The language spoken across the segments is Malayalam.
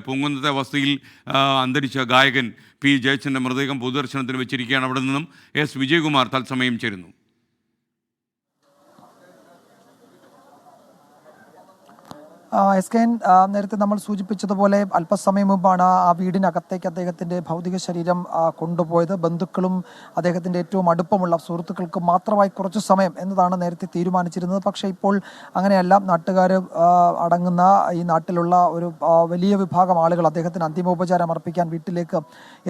പൂങ്കുന്നത്തെ വസതിയിൽ അന്തരിച്ച ഗായകൻ പി ജയച്ചൻ്റെ മൃതദേഹം പൊതുദർശനത്തിന് വെച്ചിരിക്കുകയാണ്. അവിടെ നിന്നും എസ് വിജയകുമാർ തത്സമയം ചേരുന്നു. എസ്കെൻ, നേരത്തെ നമ്മൾ സൂചിപ്പിച്ചതുപോലെ അല്പസമയം മുമ്പാണ് ആ വീടിനകത്തേക്ക് അദ്ദേഹത്തിൻ്റെ ഭൗതിക ശരീരം കൊണ്ടുപോയത്. ബന്ധുക്കളും അദ്ദേഹത്തിൻ്റെ ഏറ്റവും അടുപ്പമുള്ള സുഹൃത്തുക്കൾക്ക് മാത്രമായി കുറച്ച് സമയം എന്നതാണ് നേരത്തെ തീരുമാനിച്ചിരുന്നത്. പക്ഷേ ഇപ്പോൾ അങ്ങനെയല്ല. നാട്ടുകാർ അടങ്ങുന്ന ഈ നാട്ടിലുള്ള ഒരു വലിയ വിഭാഗം ആളുകൾ അദ്ദേഹത്തിന് അന്തിമോപചാരം അർപ്പിക്കാൻ വീട്ടിലേക്ക്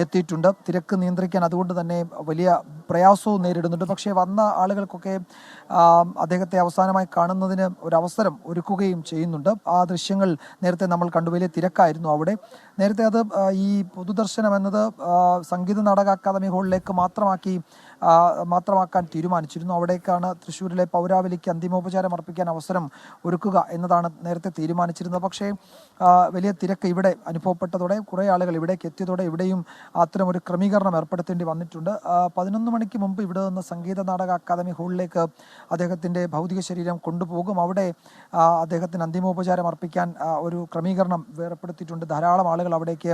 എത്തിയിട്ടുണ്ട്. തിരക്ക് നിയന്ത്രിക്കാൻ അതുകൊണ്ട് തന്നെ വലിയ പ്രയാസവും നേരിടുന്നുണ്ട്. പക്ഷേ വന്ന ആളുകൾക്കൊക്കെ അദ്ദേഹത്തെ അവസാനമായി കാണുന്നതിന് ഒരവസരം ഒരുക്കുകയും ചെയ്യുന്നുണ്ട്. ആ ദൃശ്യങ്ങൾ നേരത്തെ നമ്മൾ കണ്ടു. വലിയ തിരക്കായിരുന്നു അവിടെ. നേരത്തെ അത് ഈ പൊതുദർശനം എന്നത് സംഗീത നാടക അക്കാദമി ഹാളിലേക്ക് മാത്രമാക്കാൻ തീരുമാനിച്ചിരുന്നു. അവിടേക്കാണ് തൃശ്ശൂരിലെ പൗരാവലിക്ക് അന്തിമോപചാരം അർപ്പിക്കാൻ അവസരം ഒരുക്കുക എന്നതാണ് നേരത്തെ തീരുമാനിച്ചിരുന്നത്. പക്ഷേ വലിയ തിരക്ക് ഇവിടെ അനുഭവപ്പെട്ടതോടെ കുറേ ആളുകൾ ഇവിടേക്ക് എത്തിയതോടെ ഇവിടെയും അത്തരം ഒരു ക്രമീകരണം ഏർപ്പെടുത്തേണ്ടി വന്നിട്ടുണ്ട്. 11 മണിക്ക് മുമ്പ് ഇവിടെ നിന്ന് സംഗീത നാടക അക്കാദമി ഹാളിലേക്ക് അദ്ദേഹത്തിൻ്റെ ഭൗതിക ശരീരം കൊണ്ടുപോകും. അവിടെ അദ്ദേഹത്തിന് അന്തിമോപചാരം അർപ്പിക്കാൻ ഒരു ക്രമീകരണം ഏർപ്പെടുത്തിയിട്ടുണ്ട്. ധാരാളം ആളുകൾ അവിടേക്ക്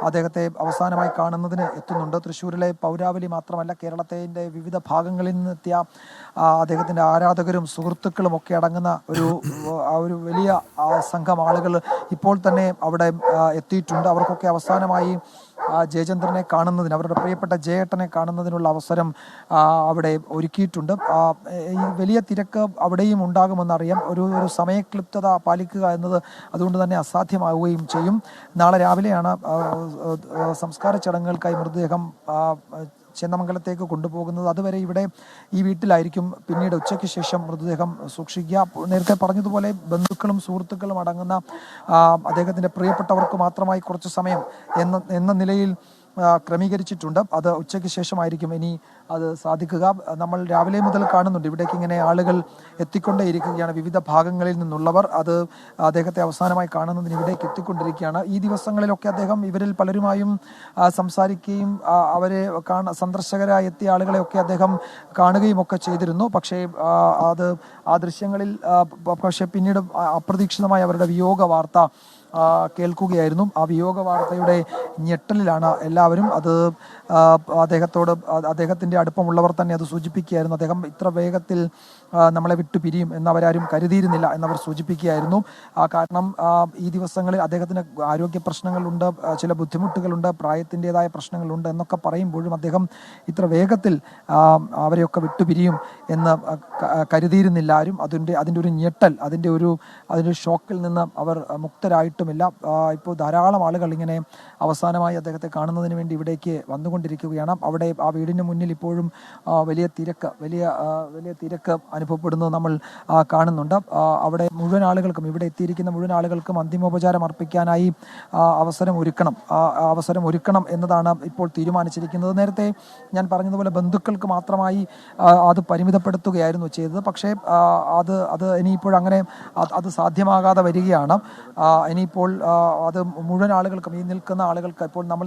അദ്ദേഹത്തെ അവസാനമായി കാണുന്നതിന് എത്തുന്നുണ്ട്. തൃശ്ശൂരിലെ പൗരാവലി മാത്രമല്ല, കേരളത്തിൻ്റെ വിവിധ ഭാഗങ്ങളിൽ നിന്നെത്തിയ അദ്ദേഹത്തിൻ്റെ ആരാധകരും സുഹൃത്തുക്കളും ഒക്കെ അടങ്ങുന്ന ഒരു വലിയ സംഘം ആളുകൾ ഇപ്പോൾ തന്നെ അവിടെ എത്തിയിട്ടുണ്ട്. അവർക്കൊക്കെ അവസാനമായി ജയചന്ദ്രനെ കാണുന്നതിന്, അവരുടെ പ്രിയപ്പെട്ട ജയേട്ടനെ കാണുന്നതിനുള്ള അവസരം അവിടെ ഒരുക്കിയിട്ടുണ്ട്. ഈ വലിയ തിരക്ക് അവിടെയും ഉണ്ടാകുമെന്നറിയാം. ഒരു സമയക്ലിപ്തത പാലിക്കുക എന്നത് അതുകൊണ്ട് തന്നെ അസാധ്യമാവുകയും ചെയ്യും. നാളെ രാവിലെയാണ് സംസ്കാര ചടങ്ങുകൾക്കായി മൃതദേഹം ചേന്ദമംഗലത്തേക്ക് കൊണ്ടുപോകുന്നത്. അതുവരെ ഇവിടെ ഈ വീട്ടിലായിരിക്കും പിന്നീട് ഉച്ചയ്ക്ക് ശേഷം മൃതദേഹം സൂക്ഷിക്കുക. നേരത്തെ പറഞ്ഞതുപോലെ ബന്ധുക്കളും സുഹൃത്തുക്കളും അടങ്ങുന്ന അദ്ദേഹത്തിൻ്റെ പ്രിയപ്പെട്ടവർക്ക് മാത്രമായി കുറച്ച് സമയം എന്ന നിലയിൽ ക്രമീകരിച്ചിട്ടുണ്ട്. അത് ഉച്ചയ്ക്ക് ശേഷമായിരിക്കും ഇനി അത് സാധിക്കുക. നമ്മൾ രാവിലെ മുതൽ കാണുന്നുണ്ട് ഇവിടേക്ക് ഇങ്ങനെ ആളുകൾ എത്തിക്കൊണ്ടേയിരിക്കുകയാണ്. വിവിധ ഭാഗങ്ങളിൽ നിന്നുള്ളവർ അദ്ദേഹത്തെ അവസാനമായി കാണുന്നതിന് ഇവിടേക്ക് എത്തിക്കൊണ്ടിരിക്കുകയാണ്. ഈ ദിവസങ്ങളിലൊക്കെ അദ്ദേഹം ഇവരിൽ പലരുമായും സംസാരിക്കുകയും അവരെ സന്ദർശകരായി എത്തിയ ആളുകളെയൊക്കെ അദ്ദേഹം കാണുകയും ഒക്കെ ചെയ്തിരുന്നു. പക്ഷേ ആ ദൃശ്യങ്ങളിൽ പക്ഷേ പിന്നീട് അപ്രതീക്ഷിതമായി അവരുടെ വിയോഗ വാർത്ത കേൾക്കുകയായിരുന്നു. ആ വിയോഗ വാർത്തയുടെ ഞെട്ടലിലാണ് എല്ലാവരും. അത് അദ്ദേഹത്തിൻ്റെ അടുപ്പമുള്ളവർ തന്നെ അത് സൂചിപ്പിക്കുകയായിരുന്നു. അദ്ദേഹം ഇത്ര വേഗത്തിൽ നമ്മളെ വിട്ടു പിരിയും എന്നവരാരും കരുതിയിരുന്നില്ല എന്നവർ സൂചിപ്പിക്കുകയായിരുന്നു. കാരണം ഈ ദിവസങ്ങളിൽ അദ്ദേഹത്തിന് ആരോഗ്യ പ്രശ്നങ്ങളുണ്ട്, ചില ബുദ്ധിമുട്ടുകളുണ്ട്, പ്രായത്തിൻ്റെതായ പ്രശ്നങ്ങളുണ്ട് എന്നൊക്കെ പറയുമ്പോഴും അദ്ദേഹം ഇത്ര വേഗത്തിൽ അവരെയൊക്കെ വിട്ടുപിരിയും എന്ന് കരുതിയിരുന്നില്ല ആരും. അതിൻ്റെ ഒരു ഞെട്ടൽ, അതിൻ്റെ ഒരു ഷോക്കിൽ നിന്ന് അവർ മുക്തരായിട്ടുമില്ല. ഇപ്പോൾ ധാരാളം ആളുകൾ ഇങ്ങനെ അവസാനമായി അദ്ദേഹത്തെ കാണുന്നതിന് വേണ്ടി ഇവിടേക്ക് വന്നുകൊണ്ടിരിക്കുകയാണ്. അവിടെ ആ വീടിന് മുന്നിൽ ഇപ്പോഴും വലിയ തിരക്ക് അനുഭവപ്പെടുന്നത് നമ്മൾ കാണുന്നുണ്ട്. അവിടെ മുഴുവൻ ആളുകൾക്കും, ഇവിടെ എത്തിയിരിക്കുന്ന മുഴുവൻ ആളുകൾക്കും അന്തിമോപചാരം അർപ്പിക്കാനായി അവസരം ഒരുക്കണം എന്നതാണ് ഇപ്പോൾ തീരുമാനിച്ചിരിക്കുന്നത്. നേരത്തെ ഞാൻ പറഞ്ഞതുപോലെ ബന്ധുക്കൾക്ക് മാത്രമായി അത് പരിമിതപ്പെടുത്തുകയായിരുന്നു ചെയ്തത്. പക്ഷേ അത് ഇനിയിപ്പോഴങ്ങനെ അത് സാധ്യമാകാതെ വരികയാണ്. ഇനിയിപ്പോൾ അത് മുഴുവൻ ആളുകൾക്കും, ഈ നിൽക്കുന്ന ആളുകൾക്ക്, ഇപ്പോൾ നമ്മൾ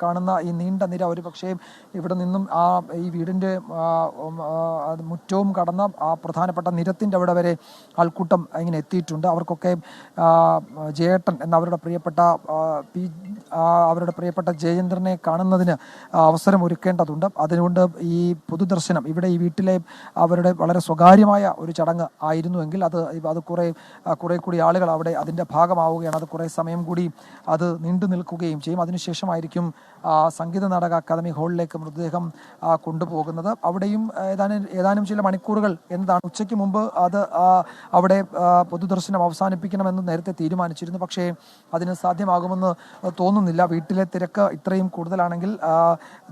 കാണുന്ന ഈ നീണ്ട നിര, ഒരു പക്ഷേ ഇവിടെ നിന്നും ഈ വീടിൻ്റെ മുറ്റവും കടന്ന ആ പ്രധാനപ്പെട്ട നിരത്തിൻ്റെ അവിടെ വരെ ആൾക്കൂട്ടം ഇങ്ങനെ എത്തിയിട്ടുണ്ട്. അവർക്കൊക്കെ ജയേട്ടൻ എന്ന അവരുടെ പ്രിയപ്പെട്ട ജയചന്ദ്രനെ കാണുന്നതിന് അവസരം ഒരുക്കേണ്ടതുണ്ട്. അതുകൊണ്ട് ഈ പൊതുദർശനം ഇവിടെ ഈ വീട്ടിലെ അവരുടെ വളരെ സ്വകാര്യമായ ഒരു ചടങ്ങ് ആയിരുന്നുവെങ്കിൽ അത് കുറെ കൂടി ആളുകൾ അവിടെ അതിൻ്റെ ഭാഗമാവുകയാണ്. അത് കുറേ സമയം കൂടി അത് നീണ്ടു നിൽക്കുകയും ചെയ്യും. അതിനുശേഷമായിരിക്കും സംഗീത നാടക അക്കാദമി ഹാളിലേക്ക് മൃതദേഹം കൊണ്ടുപോകുന്നത്. അവിടെയും ഏതാനും ചില മണിക്കൂറുകൾ എന്താണ് ഉച്ചയ്ക്ക് മുമ്പ് അവിടെ പൊതുദർശനം അവസാനിപ്പിക്കണമെന്ന് നേരത്തെ തീരുമാനിച്ചിരുന്നു. പക്ഷേ അതിന് സാധ്യമാകുമെന്ന് തോന്നുന്നില്ല. വീട്ടിലെ തിരക്ക് ഇത്രയും കൂടുതലാണെങ്കിൽ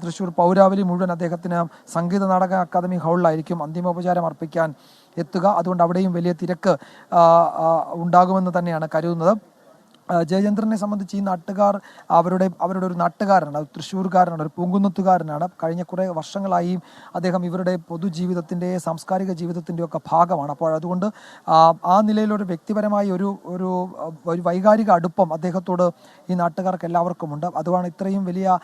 തൃശ്ശൂർ പൗരാവലി മുഴുവൻ അദ്ദേഹത്തിന് സംഗീത നാടക അക്കാദമി ഹാളിലായിരിക്കും അന്തിമോപചാരം അർപ്പിക്കാൻ എത്തുക. അതുകൊണ്ട് അവിടെയും വലിയ തിരക്ക് ഉണ്ടാകുമെന്ന് തന്നെയാണ് കരുതുന്നത്. ജയചന്ദ്രനെ സംബന്ധിച്ച് ഈ നാട്ടുകാർ അവരുടെ ഒരു നാട്ടുകാരനാണ്, തൃശ്ശൂർക്കാരനാണ്, ഒരു പൂങ്കുന്നത്തുകാരനാണ്. കഴിഞ്ഞ കുറേ വർഷങ്ങളായി അദ്ദേഹം ഇവരുടെ പൊതുജീവിതത്തിൻ്റെ, സാംസ്കാരിക ജീവിതത്തിൻ്റെ ഒക്കെ ഭാഗമാണ്. അപ്പോൾ അതുകൊണ്ട് ആ നിലയിലൊരു വ്യക്തിപരമായി ഒരു വൈകാരിക അടുപ്പം അദ്ദേഹത്തോട് ഈ നാട്ടുകാർക്ക് എല്ലാവർക്കും ഉണ്ട്. അതുമാണ് ഇത്രയും വലിയ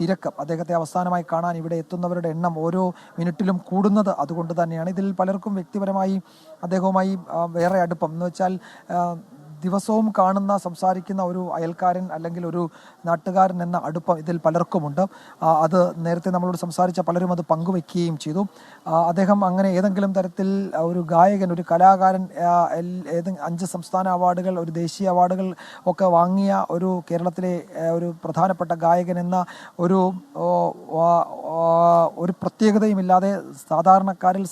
തിരക്ക്. അദ്ദേഹത്തെ അവസാനമായി കാണാൻ ഇവിടെ എത്തുന്നവരുടെ എണ്ണം ഓരോ മിനിറ്റിലും കൂടുന്നത് അതുകൊണ്ട് തന്നെയാണ്. ഇതിൽ പലർക്കും വ്യക്തിപരമായി അദ്ദേഹവുമായി വേറെ അടുപ്പം എന്ന് വെച്ചാൽ ദിവസവും കാണുന്ന സംസാരിക്കുന്ന ഒരു അയൽക്കാരൻ അല്ലെങ്കിൽ ഒരു നാട്ടുകാരൻ എന്ന അടുപ്പം ഇതിൽ പലർക്കുമുണ്ട്. അത് നേരത്തെ നമ്മളോട് സംസാരിച്ച പലരും അത് പങ്കുവെക്കുകയും ചെയ്തു. അദ്ദേഹം അങ്ങനെ ഏതെങ്കിലും തരത്തിൽ ഒരു ഗായകൻ, ഒരു കലാകാരൻ 5 സംസ്ഥാന അവാർഡുകൾ, ഒരു ദേശീയ അവാർഡുകൾ ഒക്കെ വാങ്ങിയ ഒരു കേരളത്തിലെ ഒരു പ്രധാനപ്പെട്ട ഗായകൻ എന്ന ഒരു പ്രത്യേകതയുമില്ലാതെ സാധാരണക്കാരൻ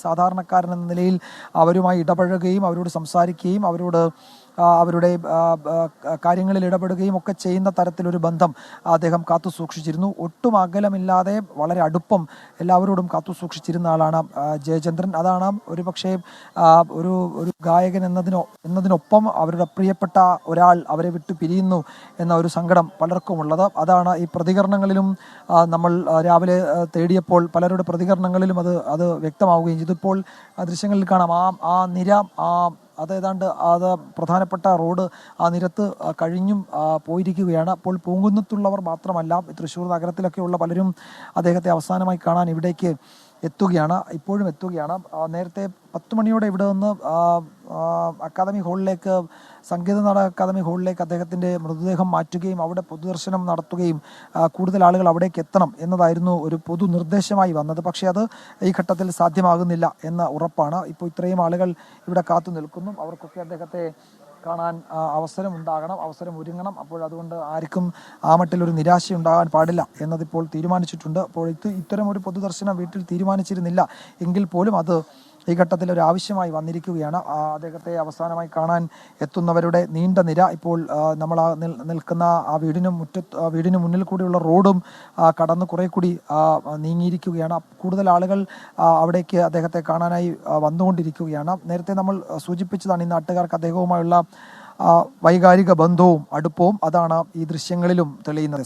എന്ന നിലയിൽ അവരുമായി ഇടപഴകുകയും അവരോട് സംസാരിക്കുകയും അവരുടെ കാര്യങ്ങളിൽ ഇടപെടുകയും ഒക്കെ ചെയ്യുന്ന തരത്തിലൊരു ബന്ധം അദ്ദേഹം കാത്തു സൂക്ഷിച്ചിരുന്നു. ഒട്ടും അകലമില്ലാതെ വളരെ അടുപ്പം എല്ലാവരോടും കാത്തു സൂക്ഷിച്ചിരുന്ന ആളാണ് ജയചന്ദ്രൻ. അതാണ് ഒരുപക്ഷെ ഒരു ഗായകൻ എന്നതിനൊപ്പം അവരുടെ പ്രിയപ്പെട്ട ഒരാൾ അവരെ വിട്ടു പിരിയുന്നു എന്ന ഒരു സങ്കടം പലർക്കുമുള്ളത്. അതാണ് ഈ പ്രതികരണങ്ങളിലും നമ്മൾ രാവിലെ തേടിയപ്പോൾ പലരുടെ പ്രതികരണങ്ങളിലും അത് വ്യക്തമാവുകയും ചെയ്തു. ഇപ്പോൾ ദൃശ്യങ്ങളിൽ കാണാം ആ നിര, അത് പ്രധാനപ്പെട്ട റോഡ് ആ നിരത്ത് കഴിഞ്ഞും പോയിരിക്കുകയാണ്. അപ്പോൾ പൂങ്കുന്നത്തുള്ളവർ മാത്രമല്ല, തൃശ്ശൂർ നഗരത്തിലൊക്കെയുള്ള പലരും അദ്ദേഹത്തെ അവസാനമായി കാണാൻ ഇവിടേക്ക് ഇപ്പോഴും എത്തുകയാണ്. നേരത്തെ 10 മണിയോടെ ഇവിടെ നിന്ന് അക്കാദമി ഹാളിലേക്ക്, സംഗീത നാടക അക്കാദമി ഹാളിലേക്ക് അദ്ദേഹത്തിൻ്റെ മൃതദേഹം മാറ്റുകയും അവിടെ പൊതുദർശനം നടത്തുകയും കൂടുതൽ ആളുകൾ അവിടേക്ക് എത്തണം എന്നതായിരുന്നു ഒരു പൊതു നിർദ്ദേശമായി വന്നത്. പക്ഷേ അത് ഈ ഘട്ടത്തിൽ സാധ്യമാകുന്നില്ല എന്ന ഉറപ്പാണ്. ഇപ്പോൾ ഇത്രയും ആളുകൾ ഇവിടെ കാത്തു നിൽക്കുന്നു. അവർക്കൊക്കെ അദ്ദേഹത്തെ കാണാൻ അവസരം ഒരുങ്ങണം. അപ്പോൾ അതുകൊണ്ട് ആർക്കും ആ മട്ടിലൊരു നിരാശ ഉണ്ടാകാൻ പാടില്ല എന്നതിപ്പോൾ തീരുമാനിച്ചിട്ടുണ്ട്. അപ്പോൾ ഇത്തരം ഒരു പൊതുദർശനം വീട്ടിൽ തീരുമാനിച്ചിരുന്നില്ല എങ്കിൽ പോലും അത് ഈ ഘട്ടത്തിൽ ഒരു ആവശ്യമായി വന്നിരിക്കുകയാണ്. അദ്ദേഹത്തെ അവസാനമായി കാണാൻ എത്തുന്നവരുടെ നീണ്ട നിര ഇപ്പോൾ നമ്മൾ നിൽക്കുന്ന ആ വീടിന് മുന്നിൽ കൂടിയുള്ള റോഡും കടന്ന് കുറെ കൂടി നീങ്ങിയിരിക്കുകയാണ്. കൂടുതൽ ആളുകൾ അവിടേക്ക് അദ്ദേഹത്തെ കാണാനായി വന്നുകൊണ്ടിരിക്കുകയാണ്. നേരത്തെ നമ്മൾ സൂചിപ്പിച്ചതാണ് ഈ നാട്ടുകാർക്ക് അദ്ദേഹവുമായുള്ള വൈകാരിക ബന്ധവും അടുപ്പവും. അതാണ് ഈ ദൃശ്യങ്ങളിലും തെളിയുന്നത്.